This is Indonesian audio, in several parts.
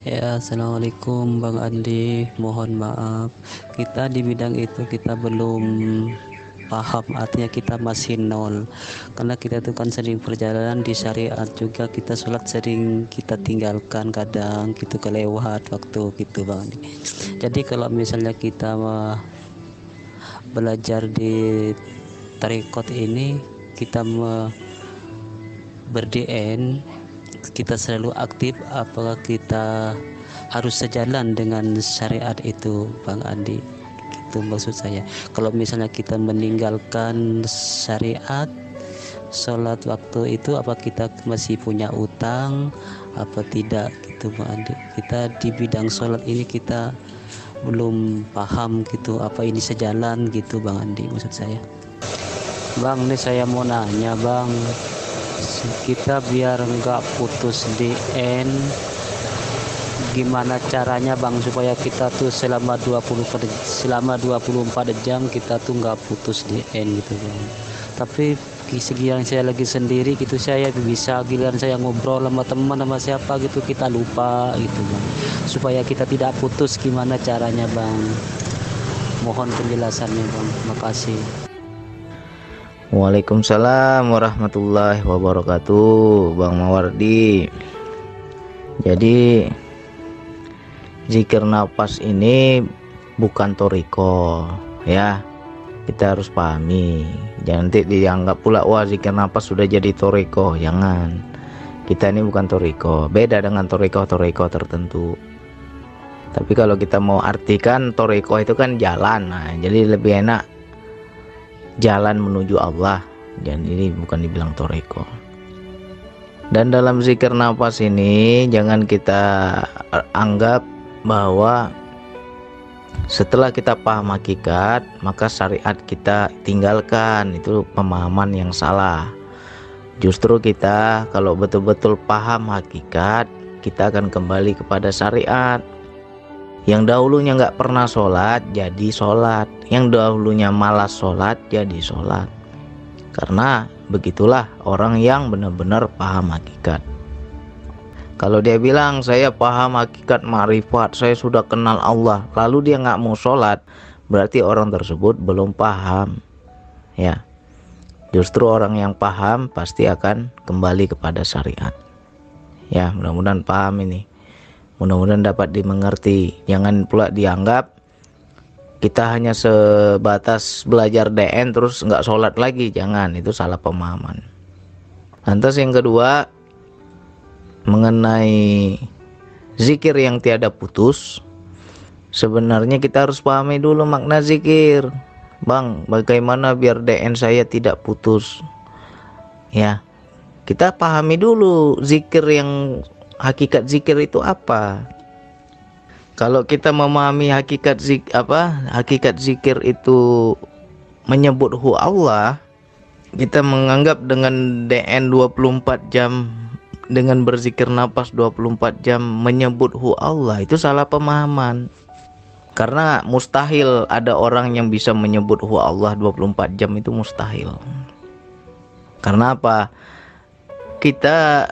Ya, assalamualaikum Bang Andi. Mohon maaf, kita di bidang itu kita belum paham, artinya kita masih nol. Karena kita itu kan sering perjalanan di syariat juga, kita sholat sering kita tinggalkan, kadang gitu kelewat waktu gitu Bang Andi. Jadi kalau misalnya kita belajar di tarekat ini, kita ber-DN, kita selalu aktif, apakah kita harus sejalan dengan syariat itu Bang Andi, itu maksud saya. Kalau misalnya kita meninggalkan syariat sholat waktu itu, apa kita masih punya utang apa tidak gitu Bang Andi. Kita di bidang sholat ini kita belum paham gitu, apa ini sejalan gitu Bang Andi, maksud saya. Bang, ini saya mau nanya Bang, kita biar nggak putus di end, gimana caranya Bang supaya kita tuh selama 24 jam kita tuh nggak putus di end gitu Bang. Tapi segi yang saya lagi sendiri gitu, saya bisa giliran saya ngobrol sama teman sama siapa gitu kita lupa gitu Bang. Supaya kita tidak putus, gimana caranya Bang? Mohon penjelasannya Bang. Makasih. Waalaikumsalam warahmatullahi wabarakatuh, Bang Mawardi. Jadi zikir nafas ini bukan toriko, ya. Kita harus pahami. Jangan nanti dianggap pula wah zikir nafas sudah jadi toriko. Jangan. Kita ini bukan toriko. Beda dengan toriko tertentu. Tapi kalau kita mau artikan toriko itu kan jalan. Nah, jadi lebih enak jalan menuju Allah, dan ini bukan dibilang toriko. Dan dalam zikir nafas ini jangan kita anggap bahwa setelah kita paham hakikat maka syariat kita tinggalkan. Itu pemahaman yang salah. Justru kita kalau betul-betul paham hakikat, kita akan kembali kepada syariat. Yang dahulunya nggak pernah sholat jadi sholat, yang dahulunya malas sholat jadi sholat. Karena begitulah orang yang benar-benar paham hakikat. Kalau dia bilang saya paham hakikat ma'rifat, saya sudah kenal Allah, lalu dia nggak mau sholat, berarti orang tersebut belum paham. Ya, justru orang yang paham pasti akan kembali kepada syariat. Ya, mudah-mudahan paham ini. Mudah-mudahan dapat dimengerti. Jangan pula dianggap kita hanya sebatas belajar DN terus nggak sholat lagi. Jangan, itu salah pemahaman. Lantas yang kedua, mengenai zikir yang tiada putus, sebenarnya kita harus pahami dulu makna zikir. Bang, bagaimana biar DN saya tidak putus? Ya, kita pahami dulu zikir yang hakikat zikir itu apa. Kalau kita memahami hakikat zikir itu menyebut hu Allah, kita menganggap dengan DN 24 jam, dengan berzikir nafas 24 jam menyebut hu Allah, itu salah pemahaman. Karena mustahil ada orang yang bisa menyebut hu Allah 24 jam, itu mustahil. Karena apa? Kita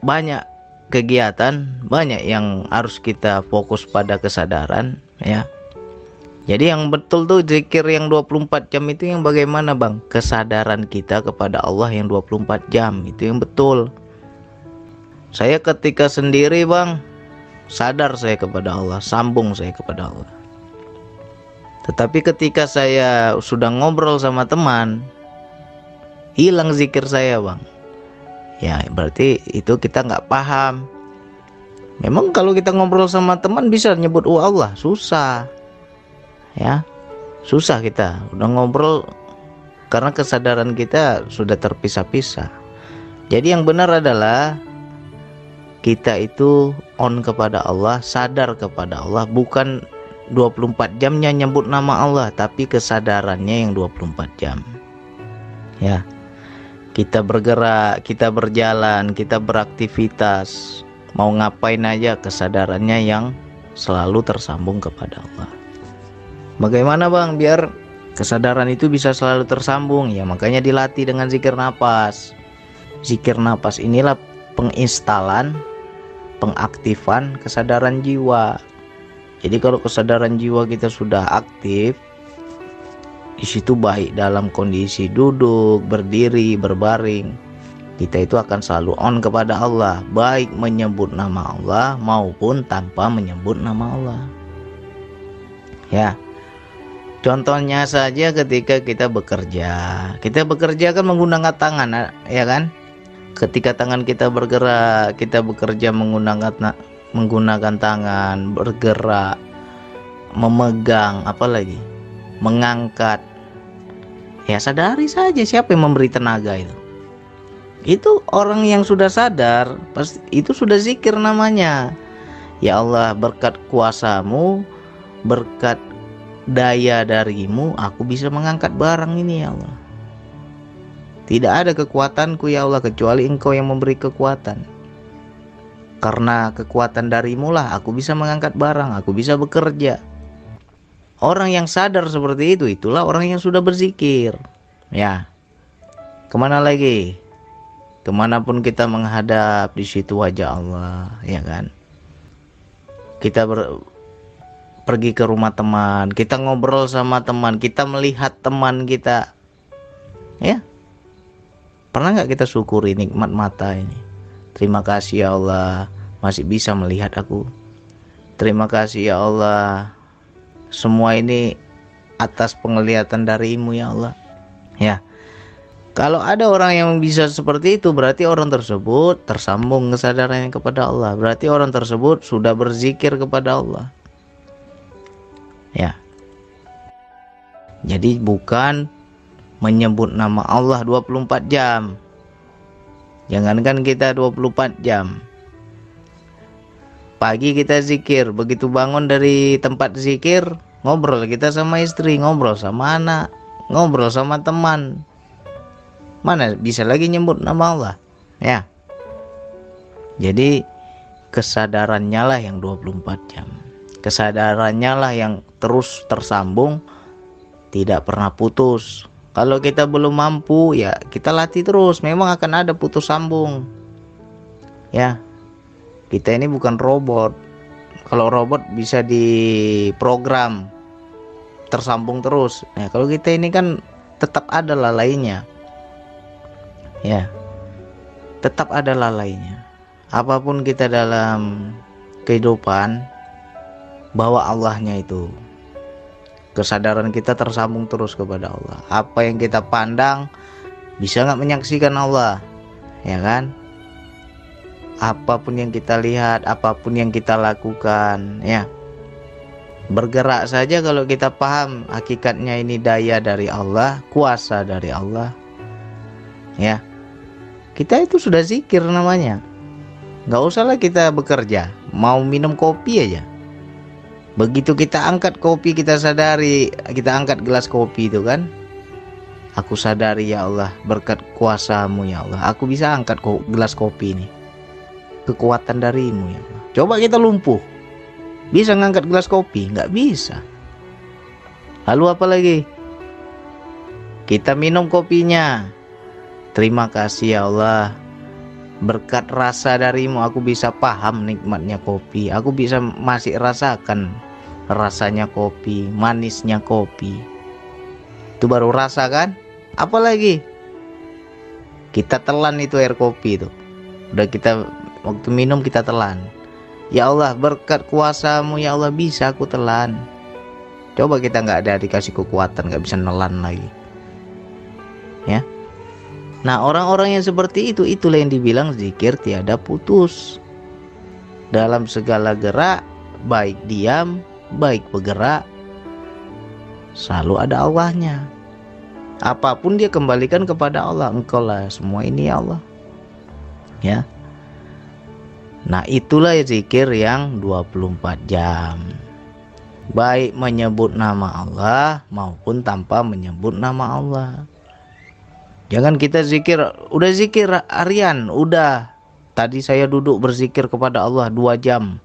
banyak kegiatan, banyak yang harus kita fokus pada kesadaran, ya. Jadi yang betul tuh zikir yang 24 jam itu yang bagaimana Bang? Kesadaran kita kepada Allah yang 24 jam, itu yang betul. Saya ketika sendiri Bang, sadar saya kepada Allah, sambung saya kepada Allah. Tetapi ketika saya sudah ngobrol sama teman, hilang zikir saya Bang. Ya berarti itu kita nggak paham. Memang kalau kita ngobrol sama teman bisa nyebut Allah, susah. Ya, susah kita udah ngobrol karena kesadaran kita sudah terpisah-pisah. Jadi yang benar adalah kita itu on kepada Allah, sadar kepada Allah, bukan 24 jamnya nyebut nama Allah, tapi kesadarannya yang 24 jam. Ya. Kita bergerak, kita berjalan, kita beraktivitas, mau ngapain aja kesadarannya yang selalu tersambung kepada Allah. Bagaimana Bang biar kesadaran itu bisa selalu tersambung? Ya makanya dilatih dengan zikir nafas. Zikir nafas inilah penginstalan pengaktifan kesadaran jiwa. Jadi kalau kesadaran jiwa kita sudah aktif, di situ baik dalam kondisi duduk, berdiri, berbaring, kita itu akan selalu on kepada Allah, baik menyebut nama Allah maupun tanpa menyebut nama Allah. Ya, contohnya saja ketika kita bekerja kan menggunakan tangan, ya kan? Ketika tangan kita bergerak, kita bekerja menggunakan tangan, bergerak, memegang, apalagi mengangkat. Ya, sadari saja siapa yang memberi tenaga itu. Itu orang yang sudah sadar, pasti itu sudah zikir namanya. Ya Allah, berkat kuasamu, berkat daya darimu, aku bisa mengangkat barang ini ya Allah. Tidak ada kekuatanku ya Allah, kecuali Engkau yang memberi kekuatan. Karena kekuatan darimu lah aku bisa mengangkat barang, aku bisa bekerja. Orang yang sadar seperti itu, itulah orang yang sudah berzikir. Ya, kemana lagi? Kemanapun kita menghadap, di situ wajah Allah, ya kan? Kita pergi ke rumah teman, kita ngobrol sama teman, kita melihat teman kita, ya. Pernah nggak kita syukuri nikmat mata ini? Terima kasih ya Allah, masih bisa melihat aku. Terima kasih ya Allah, semua ini atas penglihatan darimu ya Allah. Ya. Kalau ada orang yang bisa seperti itu, berarti orang tersebut tersambung kesadarannya kepada Allah. Berarti orang tersebut sudah berzikir kepada Allah. Ya. Jadi bukan menyebut nama Allah 24 jam. Jangankan kita 24 jam. Pagi kita zikir, begitu bangun dari tempat zikir, ngobrol kita sama istri, ngobrol sama anak, ngobrol sama teman. Mana bisa lagi nyebut nama Allah, ya. Jadi kesadarannya lah yang 24 jam. Kesadarannya lah yang terus tersambung, tidak pernah putus. Kalau kita belum mampu, ya kita latih terus. Memang akan ada putus sambung. Ya. Kita ini bukan robot. Kalau robot bisa diprogram tersambung terus. Nah, kalau kita ini kan tetap ada lalainya. Ya, tetap ada lalainya. Apapun kita dalam kehidupan, bawa Allahnya itu. Kesadaran kita tersambung terus kepada Allah. Apa yang kita pandang, bisa nggak menyaksikan Allah, ya kan? Apapun yang kita lihat, apapun yang kita lakukan, ya. Bergerak saja kalau kita paham hakikatnya ini daya dari Allah, kuasa dari Allah, ya. Kita itu sudah zikir namanya. Nggak usahlah kita bekerja, mau minum kopi aja. Begitu kita angkat kopi, kita sadari, kita angkat gelas kopi itu kan. Aku sadari ya Allah, berkat kuasamu ya Allah, aku bisa angkat gelas kopi ini. Kekuatan darimu ya Allah. Coba kita lumpuh, bisa ngangkat gelas kopi? Nggak bisa. Lalu apa lagi? Kita minum kopinya. Terima kasih ya Allah, berkat rasa darimu aku bisa paham nikmatnya kopi. Aku bisa masih rasakan rasanya kopi, manisnya kopi. Itu baru rasa kan? Apalagi kita telan itu air kopi itu. Udah kita waktu minum kita telan. Ya Allah, berkat kuasamu ya Allah bisa aku telan. Coba kita nggak ada dikasih kekuatan, nggak bisa nelan lagi. Ya. Nah, orang-orang yang seperti itu, itulah yang dibilang zikir tiada putus. Dalam segala gerak, baik diam, baik bergerak, selalu ada Allahnya. Apapun dia kembalikan kepada Allah. Engkau lah semua ini ya Allah. Ya. Nah, itulah zikir yang 24 jam. Baik menyebut nama Allah maupun tanpa menyebut nama Allah. Jangan kita zikir, udah zikir harian, udah. Tadi saya duduk berzikir kepada Allah 2 jam.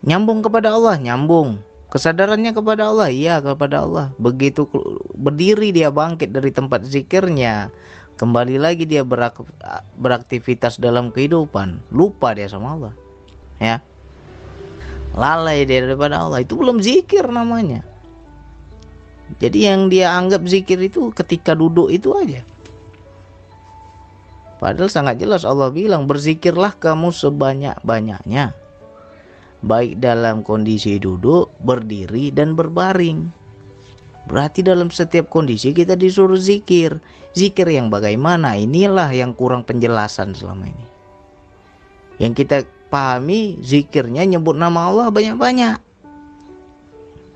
Nyambung kepada Allah, nyambung. Kesadarannya kepada Allah, iya kepada Allah. Begitu berdiri dia bangkit dari tempat zikirnya, kembali lagi dia beraktivitas dalam kehidupan, lupa dia sama Allah. ya. Lalai dia daripada Allah, itu belum zikir namanya. Jadi yang dia anggap zikir itu ketika duduk itu aja. Padahal sangat jelas Allah bilang, berzikirlah kamu sebanyak-banyaknya, baik dalam kondisi duduk, berdiri, dan berbaring. Berarti dalam setiap kondisi kita disuruh zikir. Zikir yang bagaimana? Inilah yang kurang penjelasan selama ini. Yang kita pahami, zikirnya nyebut nama Allah banyak-banyak,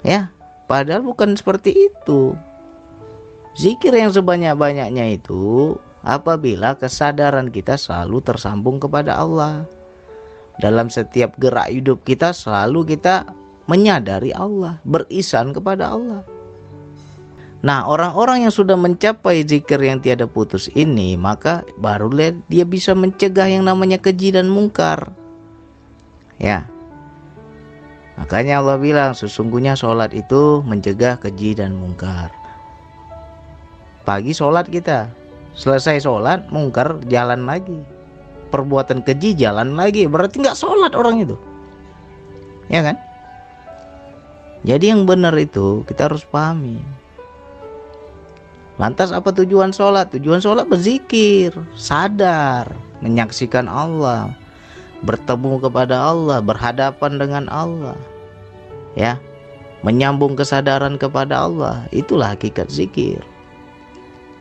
ya. Padahal bukan seperti itu. Zikir yang sebanyak-banyaknya itu apabila kesadaran kita selalu tersambung kepada Allah. Dalam setiap gerak hidup kita selalu kita menyadari Allah, berisan kepada Allah. Nah, orang-orang yang sudah mencapai zikir yang tiada putus ini, maka barulah dia bisa mencegah yang namanya keji dan mungkar. Ya. Makanya Allah bilang, sesungguhnya sholat itu mencegah keji dan mungkar. Pagi sholat kita, selesai sholat, mungkar jalan lagi, perbuatan keji jalan lagi, berarti nggak sholat orang itu, ya kan? Jadi yang benar itu kita harus pahami. Lantas apa tujuan sholat? Tujuan sholat berzikir, sadar, menyaksikan Allah, bertemu kepada Allah, berhadapan dengan Allah, ya, menyambung kesadaran kepada Allah. Itulah hakikat zikir.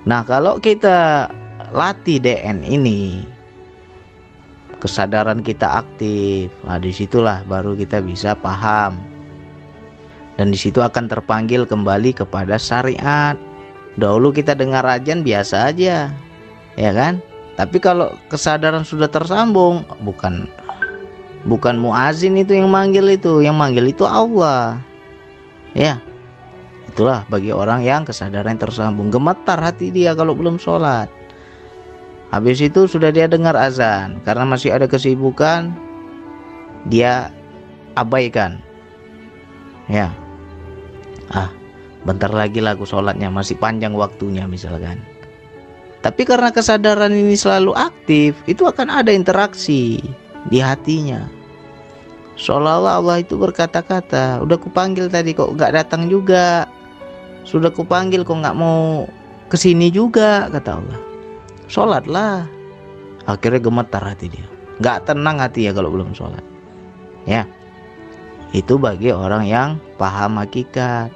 Nah, kalau kita latih DN ini, kesadaran kita aktif, nah disitulah baru kita bisa paham, dan disitu akan terpanggil kembali kepada syariat. Dahulu kita dengar ajan biasa aja, ya kan? Tapi kalau kesadaran sudah tersambung, bukan muazin itu yang manggil itu, yang manggil itu Allah, ya. Itulah bagi orang yang kesadaran tersambung. Gemetar hati dia kalau belum sholat. Habis itu sudah dia dengar azan, karena masih ada kesibukan, dia abaikan, ya. Bentar lagi lah aku sholatnya, masih panjang waktunya misalkan. Tapi karena kesadaran ini selalu aktif, itu akan ada interaksi di hatinya. Seolah-olah Allah itu berkata-kata, udah kupanggil tadi kok nggak datang juga, sudah kupanggil kok nggak mau kesini juga, kata Allah. Sholatlah. Akhirnya gemetar hati dia, nggak tenang hati ya kalau belum sholat, ya. Itu bagi orang yang paham hakikat.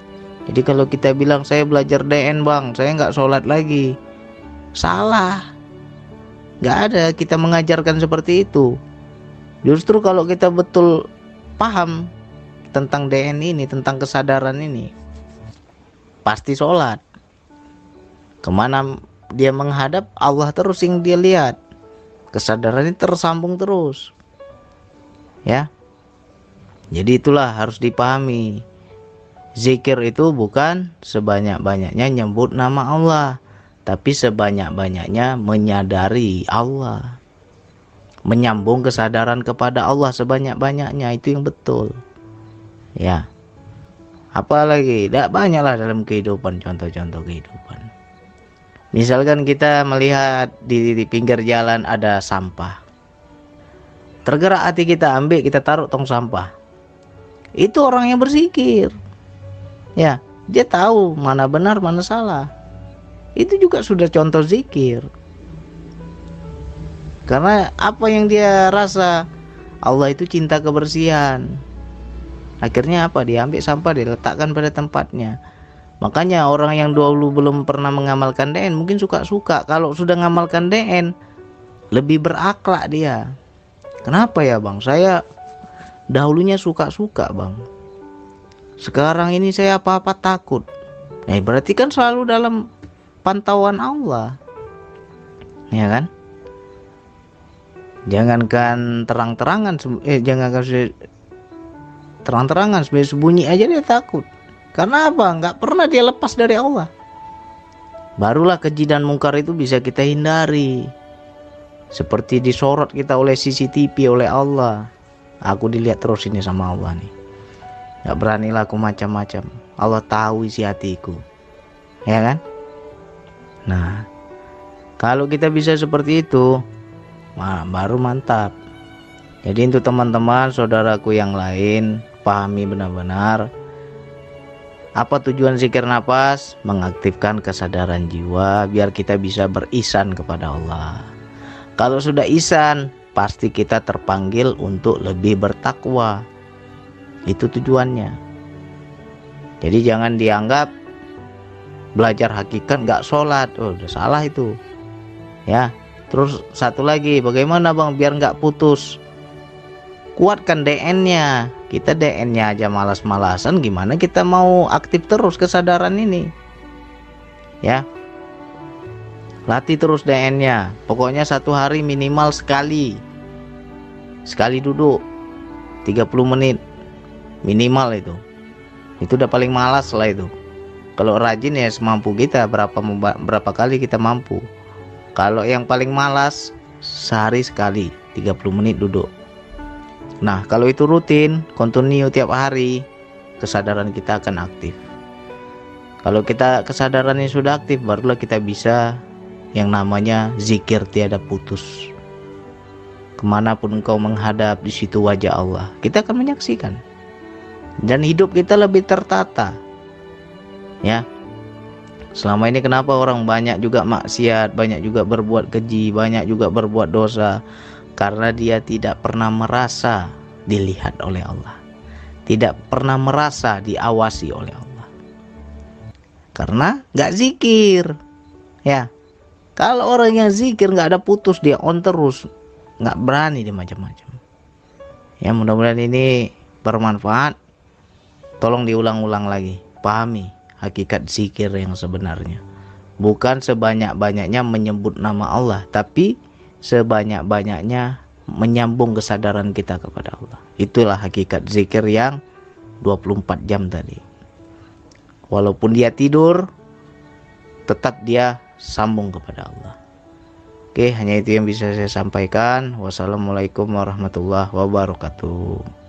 Jadi kalau kita bilang saya belajar DN bang, saya nggak sholat lagi, salah. Nggak ada kita mengajarkan seperti itu. Justru kalau kita betul paham tentang DN ini, tentang kesadaran ini, pasti sholat. Kemana dia menghadap, Allah terus yang dia lihat. Kesadaran ini tersambung terus, ya. Jadi itulah harus dipahami. Zikir itu bukan sebanyak-banyaknya nyebut nama Allah, tapi sebanyak-banyaknya menyadari Allah, menyambung kesadaran kepada Allah sebanyak-banyaknya. Itu yang betul, ya. Apalagi tidak banyaklah dalam kehidupan, contoh-contoh kehidupan. Misalkan kita melihat di pinggir jalan ada sampah, tergerak hati kita, ambil, kita taruh tong sampah. Itu orang yang berzikir, ya. Dia tahu mana benar mana salah. Itu juga sudah contoh zikir. Karena apa yang dia rasa, Allah itu cinta kebersihan. Akhirnya apa? Dia ambil sampah, diletakkan pada tempatnya. Makanya orang yang dulu belum pernah mengamalkan DN mungkin suka-suka. Kalau sudah mengamalkan DN, lebih berakhlak dia. Kenapa ya bang? Saya dahulunya suka-suka bang, sekarang ini saya apa-apa takut. Berarti kan selalu dalam pantauan Allah, ya kan? Jangankan terang-terangan, terang-terangan, sembunyi aja dia takut. Karena apa? Nggak pernah dia lepas dari Allah. Barulah keji dan mungkar itu bisa kita hindari. Seperti disorot kita oleh CCTV, oleh Allah. Aku dilihat terus ini sama Allah nih, gak beranilah aku macam-macam. Allah tahu isi hatiku, ya kan? Nah, kalau kita bisa seperti itu, baru mantap. Jadi untuk teman-teman saudaraku yang lain, pahami benar-benar apa tujuan zikir nafas. Mengaktifkan kesadaran jiwa biar kita bisa berisan kepada Allah. Kalau sudah isan, pasti kita terpanggil untuk lebih bertakwa. Itu tujuannya. Jadi jangan dianggap belajar hakikat nggak sholat. Oh, udah salah itu ya. Terus satu lagi, bagaimana bang biar nggak putus? Kuatkan DN-nya. Kita DN-nya aja malas-malasan, gimana kita mau aktif terus kesadaran ini? Ya, latih terus DN-nya. Pokoknya satu hari minimal sekali duduk 30 menit minimal itu udah paling malas lah itu. Kalau rajin ya semampu kita, berapa kali kita mampu. Kalau yang paling malas sehari sekali 30 menit duduk. Nah, kalau itu rutin, continue tiap hari, kesadaran kita akan aktif. Kalau kita kesadarannya sudah aktif, barulah kita bisa yang namanya zikir tiada putus. Kemanapun engkau menghadap, di situ wajah Allah. Kita akan menyaksikan. Dan hidup kita lebih tertata. Ya. Selama ini kenapa orang banyak juga maksiat, banyak juga berbuat keji, banyak juga berbuat dosa? Karena dia tidak pernah merasa dilihat oleh Allah, tidak pernah merasa diawasi oleh Allah, karena nggak zikir. Ya, kalau orang yang zikir nggak ada putus, dia on terus, nggak berani dia macam-macam. Ya, mudah-mudahan ini bermanfaat. Tolong diulang-ulang lagi, pahami hakikat zikir yang sebenarnya. Bukan sebanyak-banyaknya menyebut nama Allah, tapi sebanyak-banyaknya menyambung kesadaran kita kepada Allah. Itulah hakikat zikir yang 24 jam tadi. Walaupun dia tidur, tetap dia sambung kepada Allah. Oke, hanya itu yang bisa saya sampaikan. Wassalamualaikum warahmatullahi wabarakatuh.